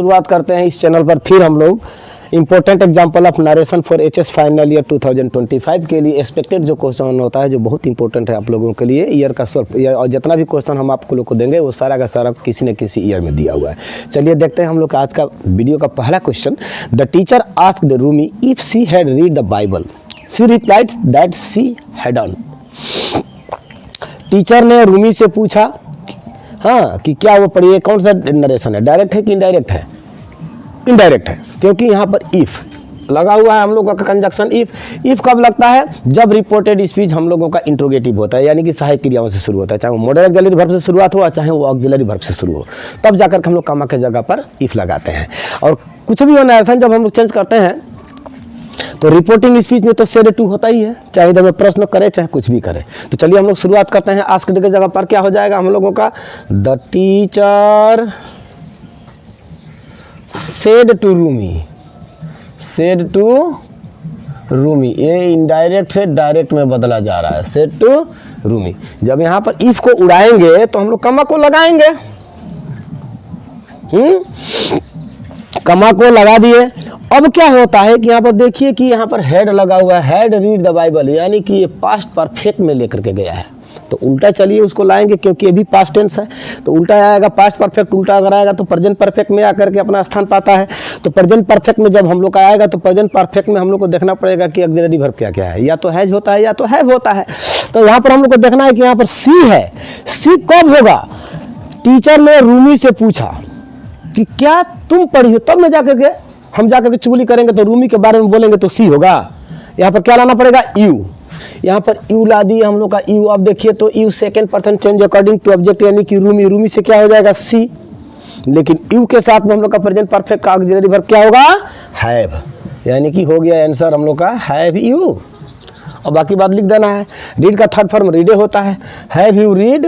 शुरुआत करते हैं इस चैनल पर फिर हम लोग important example of narration for HS final year 2025 के लिए एक्सपेक्टेड जो क्वेश्चन होता है जो बहुत इंपॉर्टेंट है आप लोगों के लिए ईयर का सॉल्व और जितना भी क्वेश्चन हम आप लोग को देंगे वो सारा का सारा किसी न किसी ईयर में दिया हुआ है। चलिए देखते हैं हम लोग का आज का वीडियो का पहला question. The teacher asked Rumi if she had read the Bible, she replied that she had done. Teacher ने रूमी से पूछा हाँ कि क्या वो पढ़ी है। कौन सा नरेशन है, डायरेक्ट है कि इनडायरेक्ट है? इनडायरेक्ट है, क्योंकि यहाँ पर इफ लगा हुआ है हम लोगों का कंजक्शन इफ कब लगता है? जब रिपोर्टेड स्पीच हम लोगों का इंट्रोगेटिव होता है, यानी कि सहायक क्रियाओं से शुरू होता है, चाहे वो मॉडल ऑक्सिलरी वर्ब से शुरुआत हो चाहे वो ऑक्सिलरी वर्ब से शुरू हो, तब जाकर हम लोग कॉमा के जगह पर इफ लगाते हैं। और कुछ भी होना है जब हम लोग चेंज करते हैं तो रिपोर्टिंग स्पीच में तो सेड टू होता ही है, चाहे जब प्रश्न करे चाहे कुछ भी करे। तो चलिए हम लोग शुरुआत करते हैं। आस्क्ड के जगह पर क्या हो जाएगा हम लोगों का? The teacher said to Rumi, said to Rumi, ये इनडायरेक्ट से डायरेक्ट में बदला जा रहा है, सेड टू रूमी। जब यहाँ पर इफ को उड़ाएंगे तो हम लोग कमा को लगाएंगे, कमा को लगा दिए। अब क्या होता है कि यहाँ पर देखिए कि यहाँ पर हेड लगा हुआ है, हेड रीड द बाइबल, यानी कि ये पास्ट परफेक्ट में लेकर के गया है। तो उल्टा चलिए उसको लाएंगे, क्योंकि ये भी पास्ट टेंस है तो उल्टा आएगा। पास्ट परफेक्ट उल्टा अगर आएगा तो प्रेजेंट परफेक्ट में आकर के अपना स्थान पाता है। तो प्रेजेंट परफेक्ट में जब हम लोग का आएगा तो प्रेजेंट परफेक्ट में हम लोग को देखना पड़ेगा कि ऑक्सिलरी वर्ब क्या क्या है, या तो हैज होता है या तो हैव होता है। तो यहाँ पर हम लोग को देखना है कि यहाँ पर सी है, सी कब होगा? टीचर ने रूमी से पूछा कि क्या तुम पढ़ी हो, तब में जाकर के हम जाकर के चुगली करेंगे तो रूमी के बारे में बोलेंगे तो सी होगा। यहाँ पर क्या लाना पड़ेगा? यू, यहाँ पर यू ला दिए हम लोग का यू। अब देखिए तो you second person change according to object, यानी कि रूमी, रूमी से क्या हो जाएगा? सी। लेकिन यू के साथ में हम लोग का प्रेजेंट परफेक्ट का ऑक्सिलरी वर्ब क्या होगा? हैव, यानी कि हो गया आंसर हम लोग का हैव यू। और बाकी बात लिख देना है। रीड का थर्ड फॉर्म रीडे होता है। Have you read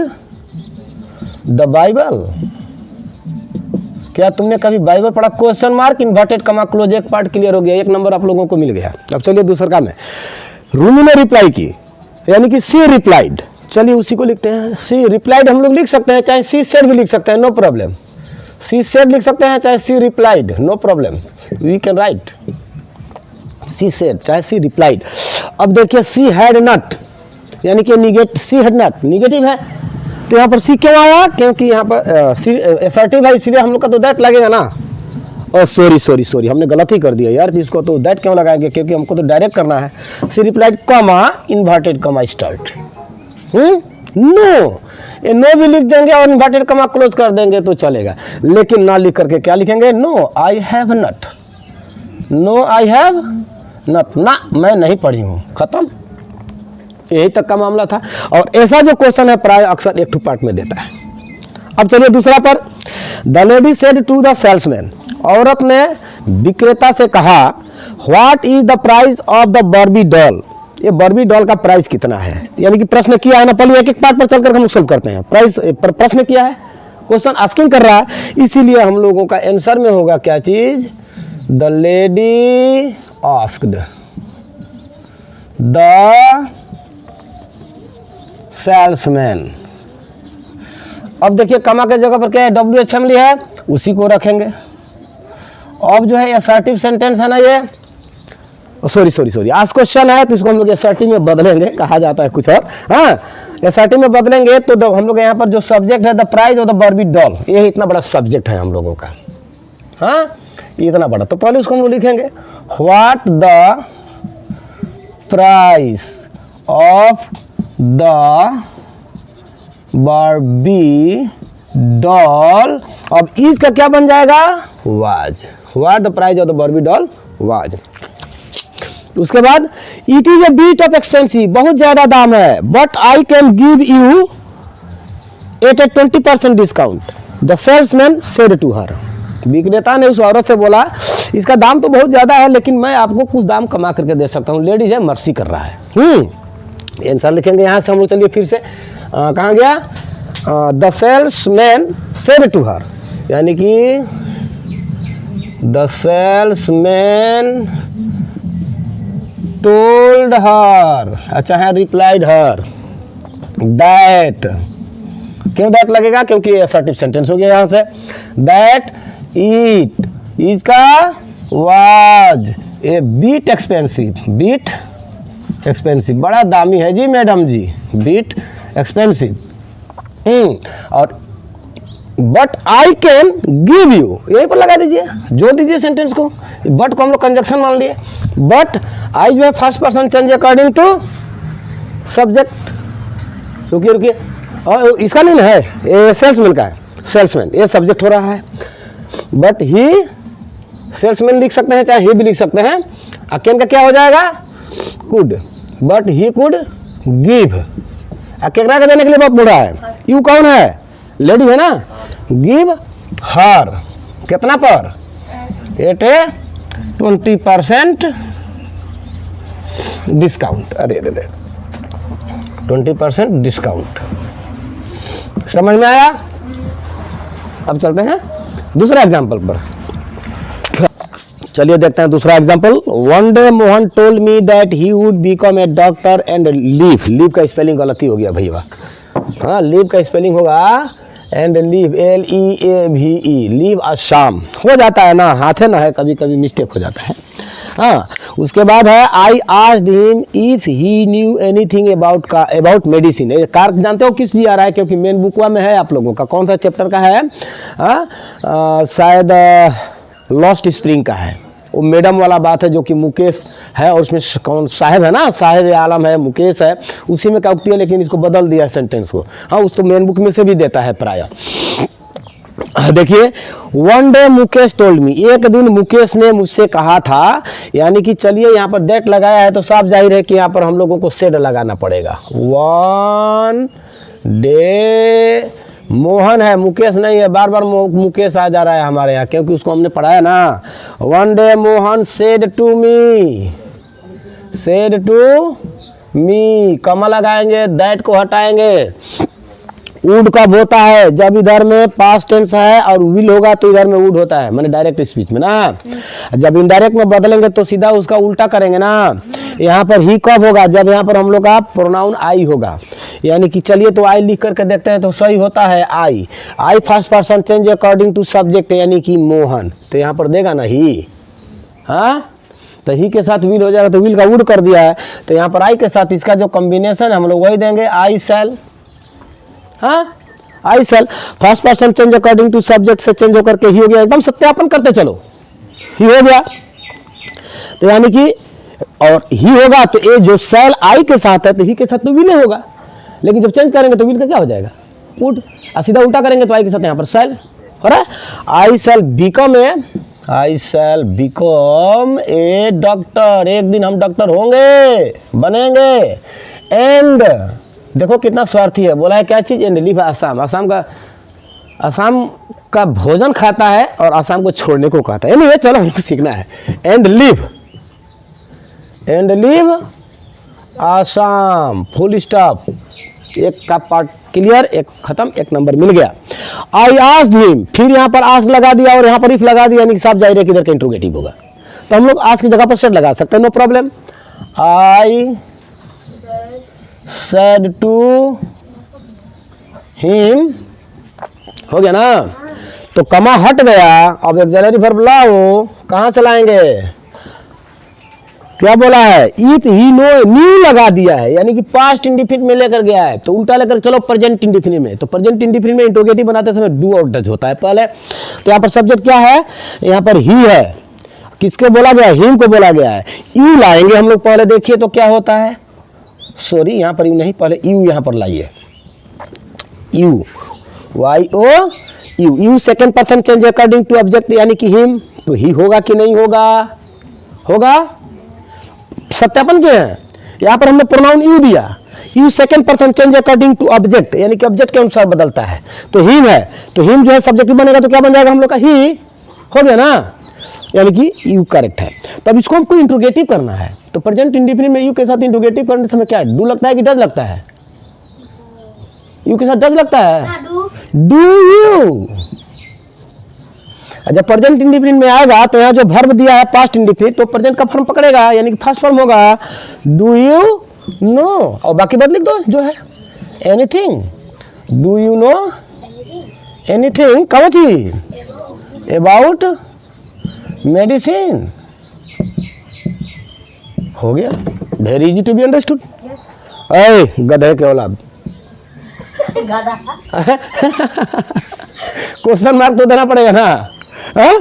the Bible, क्या तुमने कभी बाइबल पढ़ा? क्वेश्चन मार्क इन्वर्टेड कमा क्लोज, एक पार्ट क्लियर हो गया, एक नंबर आप लोगों को मिल गया। अब चलिए दूसरा काम है। रूमी ने रिप्लाई की, यानी कि सी रिप्लाइड। चलिए उसी को लिखते हैं। सी रिप्लाइड हम लोग लिख सकते हैं, चाहे सी सेड भी लिख सकते हैं, नो प्रॉब्लम। सी सेड लिख सकते हैं चाहे she replied, no problem, we can write she said चाहे सी रिप्लाइड। अब देखिए सी हैड नॉट, यानी कि सी हैड नॉट निगेटिव है, तो यहाँ पर सी क्यों आया? क्योंकि यहाँ पर सी असर्टिव है, इसलिए हम लोग का तो दैट लगेगा ना। और सॉरी हमने गलत ही कर दिया यार, इसको तो दैट क्यों लगाएंगे? क्योंकि हमको तो डायरेक्ट करना है। She replied comma inverted comma start. No, ये नो भी लिख देंगे और इन्वर्टेड कॉमा क्लोज कर देंगे तो चलेगा, लेकिन ना लिख करके क्या लिखेंगे? No I have not, no I have not, ना मैं नहीं पढ़ी हूँ, खत्म। यही तक का मामला था। और ऐसा जो क्वेश्चन है प्राय अक्सर एक टू पार्ट में देता है। अब चलिए दूसरा पर। The lady said to the salesman, औरत ने विक्रेता से कहा what is the price of the Barbie doll, ये बार्बी डॉल का प्राइस कितना है? यानी कि प्रश्न किया है ना, पहले एक एक पार्ट पर चलकर हम सोल्व करते हैं। प्राइस पर प्रश्न किया है, क्वेश्चन आस्किंग कर रहा है, इसीलिए हम लोगों का आंसर में होगा क्या चीज? The lady asked the salesman. अब देखिए कमा के जगह पर क्या है? WH फैमिली है, उसी को रखेंगे। अब जो है असर्टिव सेंटेंस है ना, ये सॉरी आज क्वेश्चन है तो इसको हम लोग असर्टिव में बदलेंगे, कहा जाता है कुछ और। हाँ, असर्टिव में बदलेंगे तो हम लोग यहाँ पर जो सब्जेक्ट है the price of the Barbie doll, ये इतना बड़ा सब्जेक्ट है हम लोगों का। हाँ, इतना बड़ा, तो पहले उसको हम लोग लिखेंगे what the price of the Barbie doll. अब इसका क्या बन जाएगा? Was, what the price of the Barbie doll was. उसके बाद it is a bit of expensive, बहुत ज्यादा दाम है, but I can give you at a 20% discount, the salesman said to her. विक्रेता ने उस औरत से बोला इसका दाम तो बहुत ज्यादा है लेकिन मैं आपको कुछ दाम कमा करके दे सकता हूँ। लेडीज है, मर्सी कर रहा है। आंसर लिखेंगे यहाँ से हम लोग। चलिए फिर से कहाँ गया? The salesman said to her, यानी कि द सेल्समैन टोल्ड हर, अच्छा है रिप्लाइड हर दैट। क्यों दैट लगेगा? क्योंकि असर्टिव सेंटेंस हो गया यहाँ से। दैट ईट, इसका was a bit expensive, bit expensive, बड़ा दामी है जी मैडम जी, बीट एक्सपेंसिव। और but I can give you, यहीं पर लगा दीजिए, जोड़ दीजिए सेंटेंस को, बट को हम लोग कंजक्शन मान लिए। बट आई जो है first person change according to subject, रुकिए रुकिए, और इसका नहीं है, ये सेल्समैन का है, सेल्समैन ये सब्जेक्ट हो रहा है। बट ही, सेल्समैन लिख सकते हैं, चाहे ही भी लिख सकते हैं। कैन का क्या हो जाएगा, could, but he could give, केकरा का देने के लिए बहुत बुरा है, यू कौन है, लेडी है ना, गिव हर, कितना पर, एट ए 20% डिस्काउंट, अरे अरे 20% डिस्काउंट, समझ में आया। अब चलते हैं दूसरा एग्जाम्पल पर, चलिए देखते हैं दूसरा example. One day Mohan told me that he would become a doctor and leave, leave का स्पेलिंग गलती हो गया भैया, हाँ लीव का स्पेलिंग होगा and leave, LEAVE, leave Assam हो जाता है ना, हाथ है ना है, कभी कभी मिस्टेक हो जाता है। हाँ उसके बाद है I asked him if he new anything about medicine. ये कार जानते हो किस लिए आ रहा है, क्योंकि मेन बुकवा में है आप लोगों का, कौन सा चैप्टर का है, शायद लॉस्ट स्प्रिंग का है, वो मैडम वाला बात है जो कि मुकेश है, और उसमें कौन साहब है ना, साहब आलम है, मुकेश है, उसी में का उक्ति है, लेकिन इसको बदल दिया सेंटेंस को। हाँ उस तो मेन बुक में से भी देता है प्राय। देखिए, one day Mukesh told me, एक दिन मुकेश ने मुझसे कहा था, यानी कि चलिए यहाँ पर डेट लगाया है तो साफ जाहिर है कि यहाँ पर हम लोगों को सेड लगाना पड़ेगा। वन डे, मोहन है, मुकेश नहीं है, बार बार मुकेश आ जा रहा है हमारे यहाँ, क्योंकि उसको हमने पढ़ाया ना। One day Mohan said to me, said to me, comma लगाएंगे, दैट को हटाएंगे, वुड कब होता है, जब इधर में पास्ट टेंस है और विल होगा तो इधर में वुड होता है, माने डायरेक्ट स्पीच में ना। जब इनडायरेक्ट में बदलेंगे तो सीधा उसका उल्टा करेंगे ना। यहाँ पर ही कब होगा, जब यहाँ पर हम लोग का प्रोनाउन आई होगा, यानी कि चलिए तो आई लिख करके देखते हैं तो सही होता है I, I first person change according to subject, यानी कि मोहन, तो यहाँ पर देगा ना ही, हाँ तो ही के साथ विल हो जाएगा, तो विल का वुड कर दिया है, तो यहाँ पर आई के साथ इसका जो कॉम्बिनेशन है हम लोग वही देंगे, आई शैल, हाँ I shall, first person change according to subject से चेंज होकर के ही हो गया, एकदम सत्यापन करते चलो, ही हो गया, तो यानी कि और ही होगा तो ये जो शैल आई के साथ है तो ही के साथ तो विल होगा, लेकिन जब चेंज करेंगे तो विल का क्या हो जाएगा, वुड, और सीधा उल्टा करेंगे तो आई के साथ यहाँ पर शैल हो रहा है। I shall become a, I shall become a doctor, एक दिन हम डॉक्टर होंगे, बनेंगे, एंड देखो कितना स्वार्थी है, बोला है क्या चीज, एंड लिव आसाम, आसाम का भोजन खाता है और आसाम को छोड़ने को कहता है, नहीं चलो हमको सीखना है, and live Assam, full stop, एक का पार्ट क्लियर, एक खत्म, एक नंबर मिल गया। आई आस्क्ड हिम, फिर यहाँ पर आस्क लगा दिया और यहाँ पर इफ लगा दिया, यानी साफ जाहिर है कि इधर का इंट्रोगेटिव होगा, तो हम लोग आस्क की जगह पर सेड लगा सकते हैं, no problem. I said to him, हो गया ना, तो कमा हट गया, अब ऑक्सिलरी वर्ब लाओ, कहाँ से लाएंगे, क्या बोला है, इफ ही नो, न्यू लगा दिया है, यानी कि पास्ट इंडिफिनिट में लेकर गया है, तो उल्टा लेकर चलो प्रेजेंट इंडिफिनिट में, तो प्रेजेंट इंडिफिनिट में इंट्रोगेटिव बनाते समय डू और डज होता है पहले, तो यहाँ पर सब्जेक्ट क्या है, यहाँ पर ही है, किसके बोला गया, हिम को बोला गया है, यू लाएंगे हम लोग पहले, देखिए तो क्या होता है, सॉरी यहाँ पर यू नहीं, पहले यू यहाँ पर लाइए, you Y O U, you second person change according to object, यानी कि हिम, तो ही होगा कि नहीं होगा, होगा, सत्यापन क्या है, यहाँ पर हमने प्रोनाउन यू दिया, you second person change according to object, यानी कि ऑब्जेक्ट के अनुसार बदलता है, तो हिम है, तो हिम जो है सब्जेक्ट बनेगा, तो क्या बन जाएगा हम लोग का ही, हो गया ना, यानी कि यू करेक्ट है। तब इसको हमको इंट्रोगेटिव करना है, तो प्रेजेंट इंडिफिनिट में यू के साथ इंट्रोगेटिव करने समय क्या है, डू लगता है कि डज लगता है, यू के साथ डज लगता है, डू यू, जब प्रेजेंट इंडिफिनिट में आएगा तो यहाँ जो वर्ब दिया है पास्ट इंडिफिनिट, तो प्रेजेंट का फॉर्म पकड़ेगा, यानी कि फर्स्ट फॉर्म होगा डू यू नो, और बाकी बात लिख दो जो है, anything, do you know anything, कौन चीज, अबाउट मेडिसिन। हो गया, very easy to be understood. अरे गधे के औलाद, क्वेश्चन मार्क तो देना पड़ेगा ना। हाँ?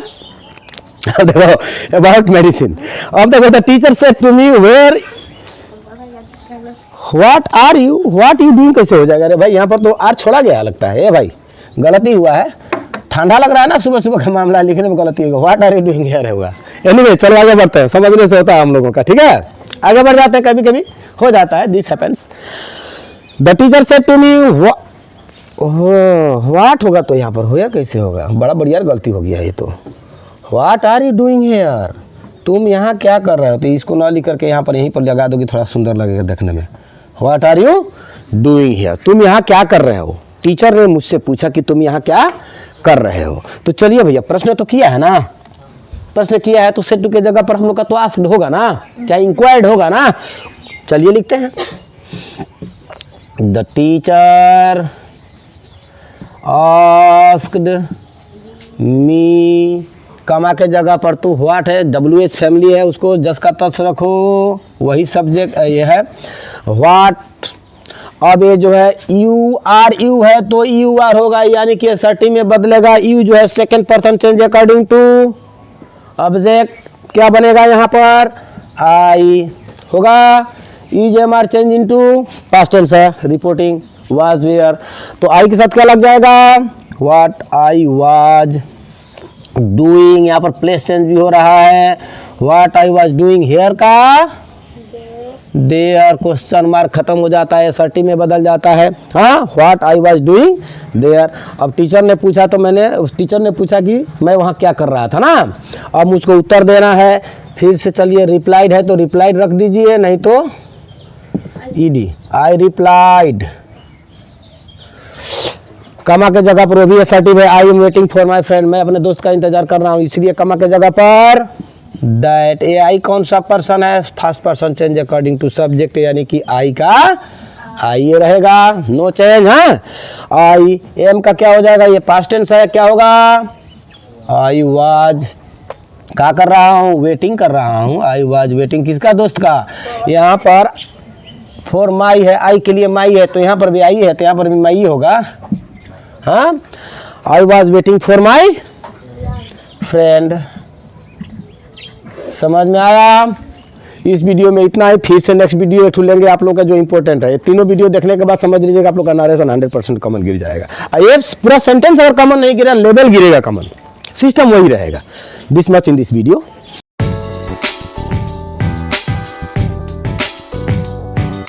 देखो अबाउट मेडिसिन। अब देखो the teacher said to me where what are you doing कैसे हो जाएगा? अरे भाई यहाँ पर तो आर छोड़ा गया लगता है। ये भाई गलती हुआ है, ठंडा लग रहा है ना, सुबह सुबह का मामला लिखने में गलती होगा। What are you doing here होगा। एनीवे चलो आगे बढ़ते हैं, समझने से होता है हम लोगों का, ठीक है। आगे बढ़ जाते हैं, कभी कभी हो जाता है, this happens. The teacher said to me what होगा तो यहाँ पर होया कैसे होगा? बड़ा बढ़िया गलती हो गया ये तो। What are you doing here, तुम यहाँ क्या कर रहे हो? तो इसको ना लिख करके यहाँ पर यहीं पर लगा दोगे, थोड़ा सुंदर लगेगा देखने में। What are you doing here, तुम यहाँ क्या कर रहे हो? टीचर ने मुझसे पूछा कि तुम यहाँ क्या कर रहे हो। तो चलिए भैया, प्रश्न तो किया है ना, प्रश्न किया है तो सेड टू के जगह पर हम लोग का तो आस्क्ड होगा ना, चाहे इंक्वायर्ड होगा ना। चलिए लिखते हैं, द टीचर आस्क्ड मी, कमा के जगह पर तो व्हाट है, WH फैमिली है, उसको जस का तस रखो, वही सब्जेक्ट ये है व्हाट। अब ये जो है यू है तो यू आर होगा, यानी कि एसर्टिव में बदलेगा। यू जो है second person change according to object, क्या बनेगा यहाँ पर? आई होगा। Is am are change into past tense है, रिपोर्टिंग वाज वेयर, तो आई के साथ क्या लग जाएगा? व्हाट आई वाज डूइंग, यहाँ पर प्लेस चेंज भी हो रहा है। What I was doing here का देयर, क्वेश्चन मार्क खत्म हो जाता है, एसर्टिव में बदल जाता है। हाँ, what I was doing there. अब टीचर ने पूछा तो मैंने, उस टीचर ने पूछा कि मैं वहाँ क्या कर रहा था ना, अब मुझको उत्तर देना है। फिर से चलिए, रिप्लाइड है तो रिप्लाइड रख दीजिए, नहीं तो ईडी, आई रिप्लाइड। कमा के जगह पर वो भी एसर्टिव है, I am waiting for my friend, मैं अपने दोस्त का इंतजार कर रहा हूँ, इसलिए कमा के जगह पर दैट। ए आई कौन सा पर्सन है? First person change according to subject, यानी कि आई का आई ये रहेगा, नो चेंज। हाँ, आई एम का क्या हो जाएगा? ये पास्ट टेंस है, क्या होगा? आई वाज क्या कर रहा हूँ? वेटिंग कर रहा हूँ। आई वाज वेटिंग, किसका? दोस्त का। यहाँ पर फॉर माई है, आई के लिए माई है, तो यहाँ पर भी आई है, तो यहाँ पर भी माई होगा। हाँ, I was waiting for my friend. समझ में आया? इस वीडियो में इतना ही, फिर से नेक्स्ट वीडियो एक लेंगे आप लोग का जो इंपॉर्टेंट है। ये तीनों वीडियो देखने के बाद समझ लीजिएगा आप लोग का नरेशन 100% कॉमन गिर जाएगा। ये पूरा सेंटेंस अगर कॉमन नहीं गिरा, लेवल गिरेगा कॉमन, सिस्टम वही रहेगा। This much in this video.